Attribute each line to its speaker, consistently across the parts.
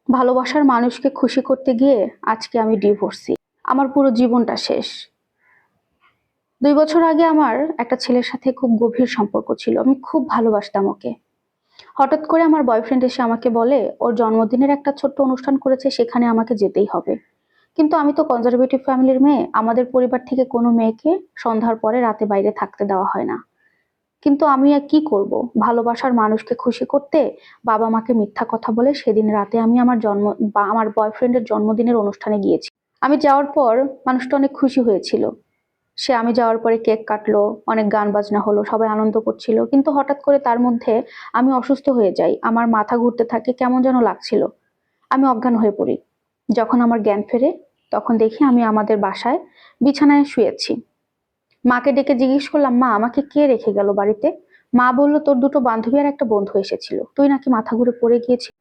Speaker 1: ভালোবাসার মানুষকে খুশি করতে গিয়ে আজকে আমি ডিভোর্সি। আমার পুরো জীবনটা শেষ। 2 বছর আগে আমার একটা ছেলের সাথে খুব গভীর সম্পর্ক ছিল, আমি খুব ভালোবাসতাম ওকে। হঠাৎ করে আমার বয়ফ্রেন্ড এসে আমাকে বলে ওর জন্মদিনের একটা ছোট্ট অনুষ্ঠান করেছে, সেখানে আমাকে যেতেই হবে। কিন্তু আমি তো কনজারভেটিভ ফ্যামিলির মেয়ে, আমাদের পরিবার থেকে কোনো মেয়েকে সন্ধ্যার পরে রাতে বাইরে থাকতে দেওয়া হয় না। কিন্তু আমি আর কি করব, ভালোবাসার মানুষকে খুশি করতে বাবা মাকে মিথ্যা কথা বলে সেদিন রাতে আমি আমার বয়ফ্রেন্ডের জন্মদিনের অনুষ্ঠানে গিয়েছি। আমি যাওয়ার পর মানুষটা অনেক খুশি হয়েছিল। আমি যাওয়ার পরে কেক কাটলো, অনেক গান বাজনা হলো, সবাই আনন্দ করছিল। কিন্তু হঠাৎ করে তার মধ্যে আমি অসুস্থ হয়ে যাই, আমার মাথা ঘুরতে থাকে, কেমন যেন লাগছিল। আমি অজ্ঞান হয়ে পড়ি। যখন আমার জ্ঞান ফেরে তখন দেখি আমি আমাদের বাসায় বিছানায় শুয়েছি। মাকে ডেকে জিজ্ঞেস করলাম, মা আমাকে কে রেখে গেল বাড়িতে? মা বলল, তোর দুটো বান্ধবী আর একটা বন্ধু এসেছিল, তুই নাকি মাথা ঘুরে পড়ে গিয়েছিস।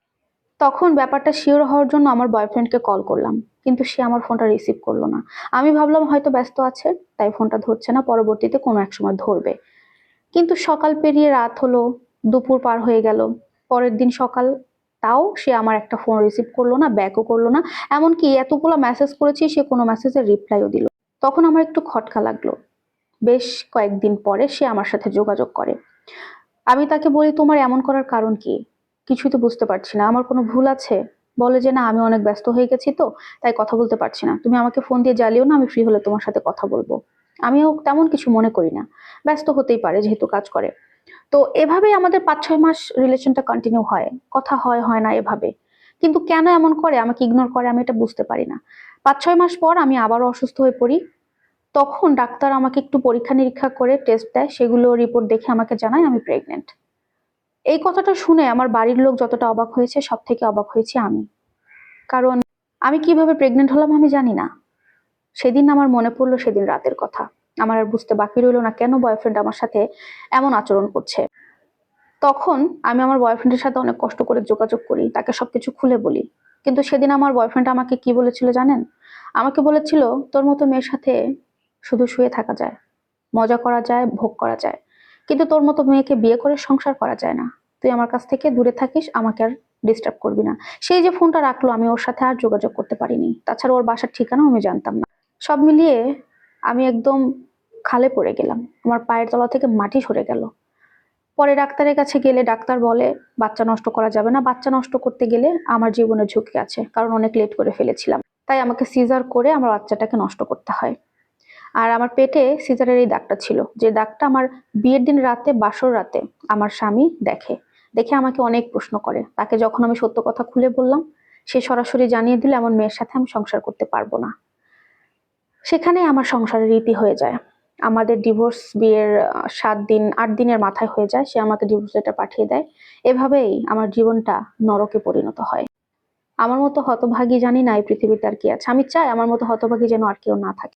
Speaker 1: তখন ব্যাপারটা শিওর হওয়ার জন্য আমার বয়ফ্রেন্ডকে কল করলাম, কিন্তু সে আমার ফোনটা রিসিভ করলো না। আমি ভাবলাম হয়তো ব্যস্ত আছে, তাই ফোনটা ধরছে না, পরবর্তীতে কোনো এক সময় ধরবে। কিন্তু সকাল পেরিয়ে রাত হলো, দুপুর পার হয়ে গেল, পরের দিন সকাল, তাও সে আমার একটা ফোন রিসিভ করলো না, ব্যাকও করলো না। এমনকি এতগুলো মেসেজ করেছি, সে কোনো মেসেজের রিপ্লাইও দিল। তখন আমার একটু খটকা লাগলো। বেশ কয়েকদিন পরে সে আমার সাথে যোগাযোগ করে। আমি তাকে বলি, তোমার এমন করার কারণ কি? কিছুই তো বুঝতে পারছি না, আমার কোনো ভুল আছে? বলে যে না, আমি অনেক ব্যস্ত হয়ে গেছি, তো তাই কথা বলতে পারছি না, তুমি আমাকে ফোন দিয়ে জ্বালিও না, আমি ফ্রি হলে তোমার সাথে কথা বলবো। আমিও তেমন কিছু মনে করি না, ব্যস্ত হতেই পারে যেহেতু কাজ করে। তো এভাবেই আমাদের 5-6 মাস রিলেশনটা কন্টিনিউ হয়, কথা হয় হয় না এভাবে। কিন্তু কেন এমন করে, আমাকে ইগনোর করে, আমি এটা বুঝতে পারি না। 5-6 মাস পর আমি আবারও অসুস্থ হয়ে পড়ি। তখন ডাক্তার আমাকে একটু পরীক্ষা নিরীক্ষা করে টেস্ট দেয়, সেগুলো রিপোর্ট দেখে আমাকে জানায় আমি প্রেগনেন্ট। এই কথাটা শুনে আমার বাড়ির লোক যতটা অবাক হয়েছে, সব থেকে অবাক হয়েছি আমি। কারণ আমি কিভাবে প্রেগনেন্ট হলাম আমি জানি না। সেদিন আমার মনে পড়লো সেদিন রাতের কথা। আমার আর বুঝতে বাকি রইলো না কেন বয়ফ্রেন্ড আমার সাথে এমন আচরণ করছে। তখন আমি আমার বয়ফ্রেন্ডের সাথে অনেক কষ্ট করে যোগাযোগ করি, তাকে সবকিছু খুলে বলি। কিন্তু সেদিন আমার বয়ফ্রেন্ড আমাকে কি বলেছিল জানেন? আমাকে বলেছিল, তোর মতো মেয়ের সাথে শুধু শুয়ে থাকা যায়, মজা করা যায়, ভোগ করা যায়, কিন্তু তোর মতো মেয়েকে বিয়ে করে সংসার করা যায় না। তুই আমার কাছ থেকে দূরে থাকিস, আমাকে আর ডিস্টার্ব করবি না। সেই যে ফোনটা রাখলো, আমি ওর সাথে আর যোগাযোগ করতে পারিনি। তাছাড়া ওর বাসার ঠিকানাও আমি জানতাম না। সব মিলিয়ে আমি একদম খালে পড়ে গেলাম, আমার পায়ের তলা থেকে মাটি সরে গেল। পরে ডাক্তারের কাছে গেলে ডাক্তার বলে বাচ্চা নষ্ট করা যাবে না, বাচ্চা নষ্ট করতে গেলে আমার জীবনের ঝুঁকি আছে, কারণ অনেক লেট করে ফেলেছিলাম, তাই আমাকে সিজার করে আমার বাচ্চাটাকে নষ্ট করতে হয়। আর আমার পেটে সিজারের এই দাগটা ছিল, যে দাগটা আমার বিয়ের দিন রাতে, বাসর রাতে আমার স্বামী দেখে। দেখে আমাকে অনেক প্রশ্ন করে। তাকে যখন আমি সত্য কথা খুলে বললাম, সে সরাসরি জানিয়ে দিল এমন মেয়ের সাথে আমি সংসার করতে পারবো না। সেখানে আমার সংসারের রীতি হয়ে যায়। আমাদের ডিভোর্স বিয়ের 7 দিন 8 দিনের মাথায় হয়ে যায়, সে আমাকে ডিভোর্স লেটার পাঠিয়ে দেয়। এভাবেই আমার জীবনটা নরকে পরিণত হয়। আমার মতো হতভাগী জানি না এই পৃথিবীতে আর কি আছে। আমি চাই আমার মতো হতভাগী যেন আর কেউ না থাকে।